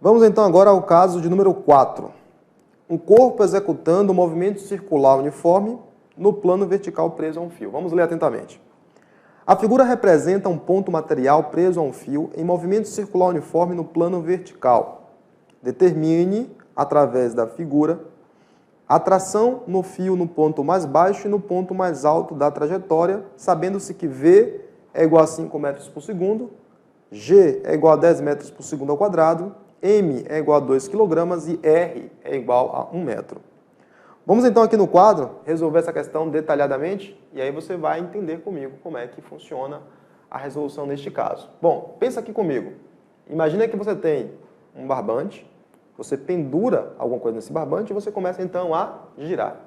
Vamos então agora ao caso de número 4. Um corpo executando um movimento circular uniforme no plano vertical preso a um fio. Vamos ler atentamente. A figura representa um ponto material preso a um fio em movimento circular uniforme no plano vertical. Determine, através da figura, a tração no fio no ponto mais baixo e no ponto mais alto da trajetória, sabendo-se que V é igual a 5 metros por segundo, G é igual a 10 metros por segundo ao quadrado, M é igual a 2 kg e R é igual a 1 metro. Vamos então aqui no quadro resolver essa questão detalhadamente e aí você vai entender comigo como é que funciona a resolução neste caso. Bom, pensa aqui comigo. Imagina que você tem um barbante, você pendura alguma coisa nesse barbante e você começa então a girar.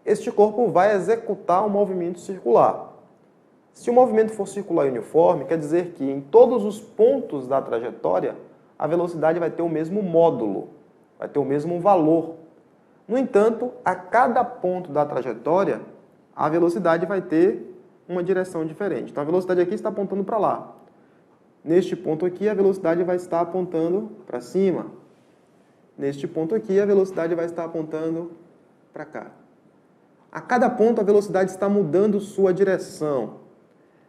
Este corpo vai executar um movimento circular. Se o movimento for circular e uniforme, quer dizer que em todos os pontos da trajetória a velocidade vai ter o mesmo módulo, vai ter o mesmo valor. No entanto, a cada ponto da trajetória, a velocidade vai ter uma direção diferente. Então, a velocidade aqui está apontando para lá. Neste ponto aqui, a velocidade vai estar apontando para cima. Neste ponto aqui, a velocidade vai estar apontando para cá. A cada ponto, a velocidade está mudando sua direção.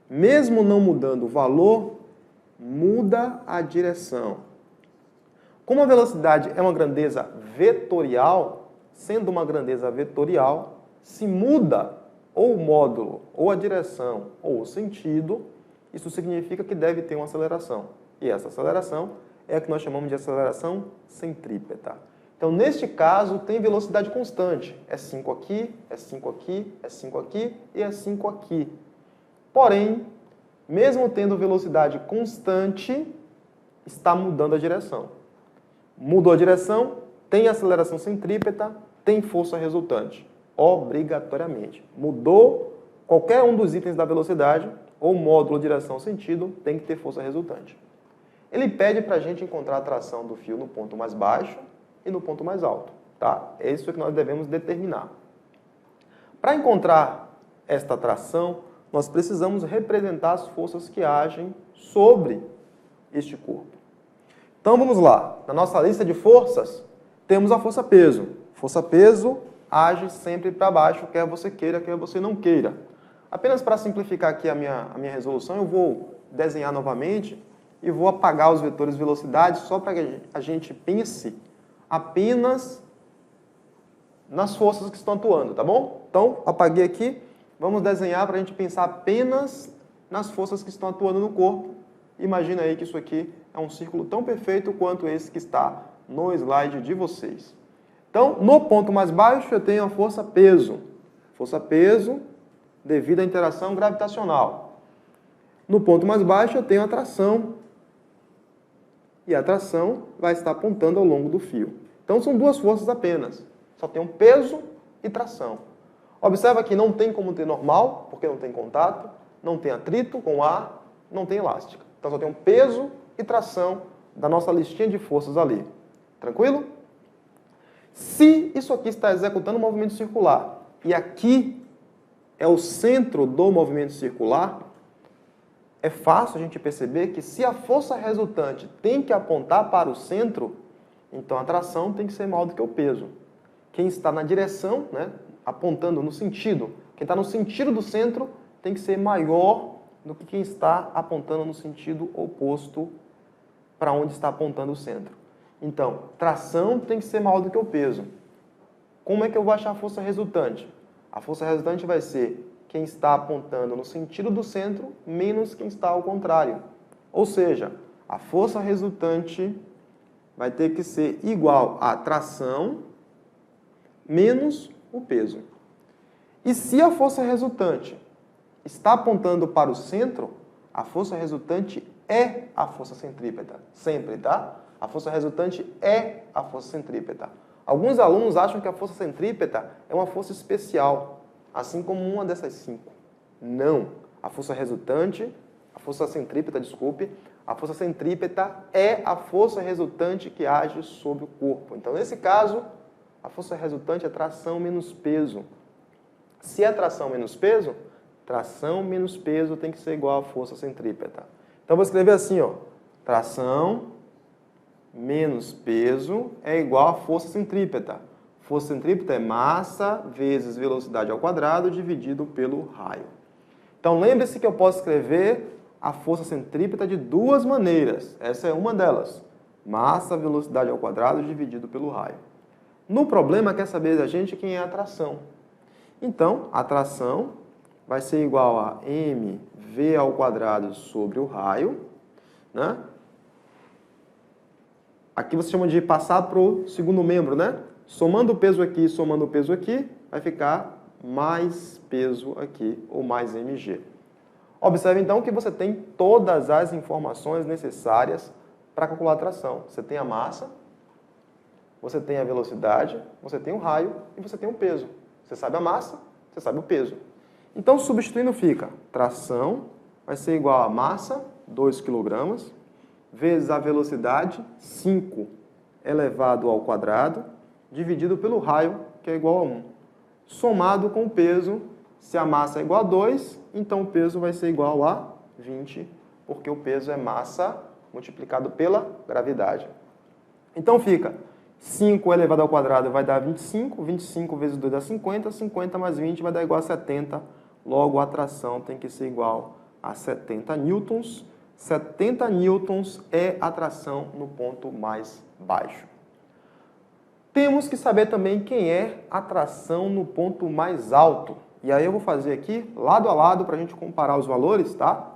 Mesmo não mudando o valor, muda a direção. Como a velocidade é uma grandeza vetorial, sendo uma grandeza vetorial, se muda ou o módulo, ou a direção, ou o sentido, isso significa que deve ter uma aceleração. E essa aceleração é a que nós chamamos de aceleração centrípeta. Então, neste caso, tem velocidade constante. É 5 aqui, é 5 aqui, é 5 aqui e é 5 aqui. Porém, mesmo tendo velocidade constante, está mudando a direção. Mudou a direção, tem aceleração centrípeta, tem força resultante. Obrigatoriamente. Mudou qualquer um dos itens da velocidade, ou módulo, direção, sentido, tem que ter força resultante. Ele pede para a gente encontrar a tração do fio no ponto mais baixo e no ponto mais alto. Tá? É isso que nós devemos determinar. Para encontrar esta tração, nós precisamos representar as forças que agem sobre este corpo. Então vamos lá. Na nossa lista de forças, temos a força peso. Força peso age sempre para baixo, quer você queira, quer você não queira. Apenas para simplificar aqui a minha resolução, eu vou desenhar novamente e vou apagar os vetores velocidade só para que a gente pense apenas nas forças que estão atuando, tá bom? Então, apaguei aqui. Vamos desenhar para a gente pensar apenas nas forças que estão atuando no corpo. Imagina aí que isso aqui é um círculo tão perfeito quanto esse que está no slide de vocês. Então, no ponto mais baixo, eu tenho a força peso. Força peso devido à interação gravitacional. No ponto mais baixo, eu tenho a tração. E a tração vai estar apontando ao longo do fio. Então, são duas forças apenas. Só tem um peso e tração. Observa que não tem como ter normal, porque não tem contato, não tem atrito com ar, não tem elástica. Então, só tem um peso e tração da nossa listinha de forças ali. Tranquilo? Se isso aqui está executando um movimento circular e aqui é o centro do movimento circular, é fácil a gente perceber que se a força resultante tem que apontar para o centro, então a tração tem que ser maior do que o peso. Quem está na direção, né, apontando no sentido, quem está no sentido do centro tem que ser maior do que quem está apontando no sentido oposto para onde está apontando o centro. Então, tração tem que ser maior do que o peso. Como é que eu vou achar a força resultante? A força resultante vai ser quem está apontando no sentido do centro menos quem está ao contrário. Ou seja, a força resultante vai ter que ser igual à tração menos o peso. E se a força resultante está apontando para o centro, a força resultante é a força centrípeta. Sempre, tá? A força resultante é a força centrípeta. Alguns alunos acham que a força centrípeta é uma força especial, assim como uma dessas 5. Não. A força resultante, a força centrípeta, desculpe, a força centrípeta é a força resultante que age sobre o corpo. Então, nesse caso, a força resultante é tração menos peso. Se é tração menos peso tem que ser igual à força centrípeta. Então, vou escrever assim, ó, tração menos peso é igual a força centrípeta. Força centrípeta é massa vezes velocidade ao quadrado dividido pelo raio. Então, lembre-se que eu posso escrever a força centrípeta de duas maneiras. Essa é uma delas. Massa, velocidade ao quadrado dividido pelo raio. No problema, quer saber da gente quem é a tração. Então, a tração vai ser igual a mv ao quadrado sobre o raio, né? Aqui você chama de passar para o segundo membro, né? Somando o peso aqui, somando o peso aqui, vai ficar mais peso aqui, ou mais mg. Observe, então, que você tem todas as informações necessárias para calcular a tração. Você tem a massa, você tem a velocidade, você tem o raio e você tem o peso. Você sabe a massa, você sabe o peso. Então, substituindo fica, tração vai ser igual a massa, 2 kg, vezes a velocidade, 5 elevado ao quadrado, dividido pelo raio, que é igual a 1. Somado com o peso, se a massa é igual a 2, então o peso vai ser igual a 20, porque o peso é massa multiplicado pela gravidade. Então fica 5 elevado ao quadrado vai dar 25, 25 vezes 2 dá 50, 50 mais 20 vai dar igual a 70, logo a tração tem que ser igual a 70 newtons. 70 newtons é a tração no ponto mais baixo. Temos que saber também quem é a tração no ponto mais alto. E aí eu vou fazer aqui, lado a lado, para a gente comparar os valores, tá?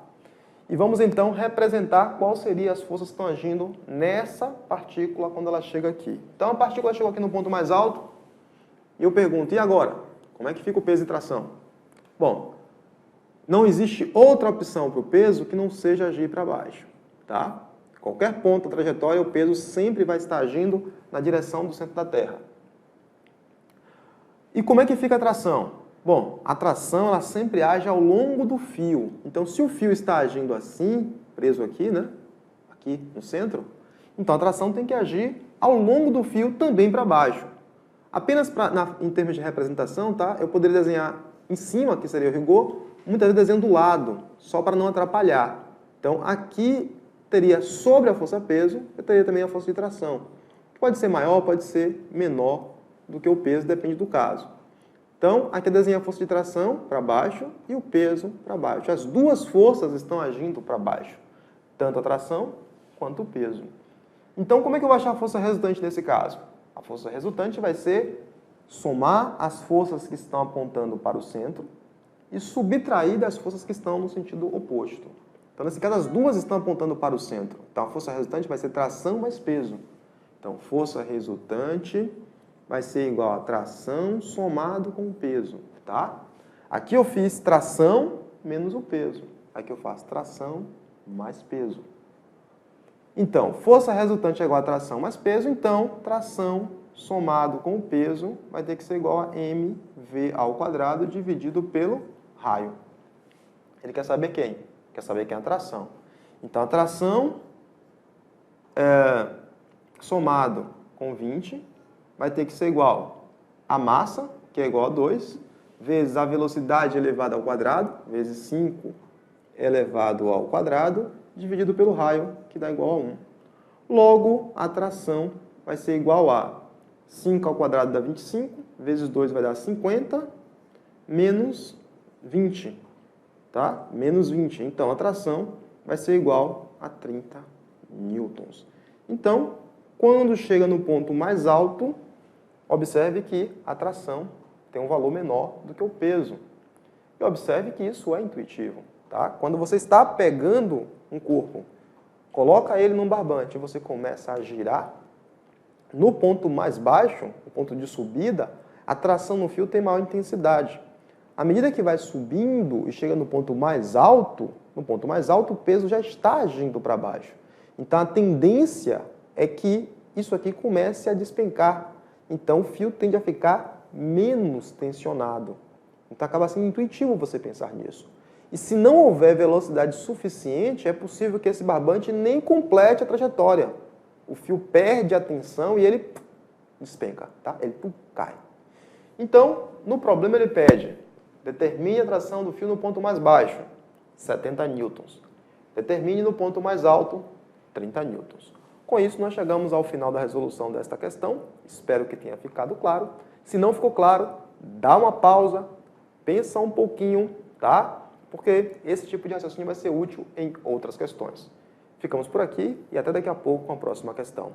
E vamos então representar quais seriam as forças que estão agindo nessa partícula quando ela chega aqui. Então a partícula chegou aqui no ponto mais alto, e eu pergunto, e agora? Como é que fica o peso e tração? Bom, não existe outra opção para o peso que não seja agir para baixo, tá? Qualquer ponto da trajetória, o peso sempre vai estar agindo na direção do centro da Terra. E como é que fica a tração? Bom, a tração ela sempre age ao longo do fio. Então, se o fio está agindo assim, preso aqui, né? Aqui no centro, então a tração tem que agir ao longo do fio também para baixo. Apenas em termos de representação, tá? Eu poderia desenhar em cima, que seria o rigor, muitas vezes desenho do lado, só para não atrapalhar. Então, aqui teria sobre a força-peso, eu teria também a força de tração. Pode ser maior, pode ser menor do que o peso, depende do caso. Então, aqui eu desenho a força de tração para baixo e o peso para baixo. As duas forças estão agindo para baixo, tanto a tração quanto o peso. Então, como é que eu vou achar a força resultante nesse caso? A força resultante vai ser somar as forças que estão apontando para o centro e subtrair das forças que estão no sentido oposto. Então, nesse caso, as duas estão apontando para o centro. Então, a força resultante vai ser tração mais peso. Então, força resultante vai ser igual a tração somado com o peso, tá? Aqui eu fiz tração menos o peso. Aqui eu faço tração mais peso. Então, força resultante é igual a tração mais peso, então, tração somado com o peso vai ter que ser igual a mv ao quadrado dividido pelo raio. Ele quer saber quem? Quer saber quem é a tração. Então, a tração somado com 20 vai ter que ser igual a massa, que é igual a 2, vezes a velocidade elevada ao quadrado, vezes 5 elevado ao quadrado, dividido pelo raio, que dá igual a 1. Logo, a tração vai ser igual a 5 ao quadrado dá 25, vezes 2 vai dar 50, menos 20, tá? Menos 20. Então, a tração vai ser igual a 30 newtons. Então, quando chega no ponto mais alto, observe que a tração tem um valor menor do que o peso. E observe que isso é intuitivo, tá? Quando você está pegando um corpo, coloca ele num barbante e você começa a girar, no ponto mais baixo, o ponto de subida, a tração no fio tem maior intensidade. À medida que vai subindo e chega no ponto mais alto, o peso já está agindo para baixo. Então, a tendência é que isso aqui comece a despencar. Então, o fio tende a ficar menos tensionado. Então, acaba sendo intuitivo você pensar nisso. E se não houver velocidade suficiente, é possível que esse barbante nem complete a trajetória. O fio perde a tensão e ele despenca, tá? Ele cai. Então, no problema ele pede, determine a tração do fio no ponto mais baixo, 70 newtons. Determine no ponto mais alto, 30 newtons. Com isso, nós chegamos ao final da resolução desta questão. Espero que tenha ficado claro. Se não ficou claro, dá uma pausa, pensa um pouquinho, tá? Porque esse tipo de raciocínio vai ser útil em outras questões. Ficamos por aqui e até daqui a pouco com a próxima questão.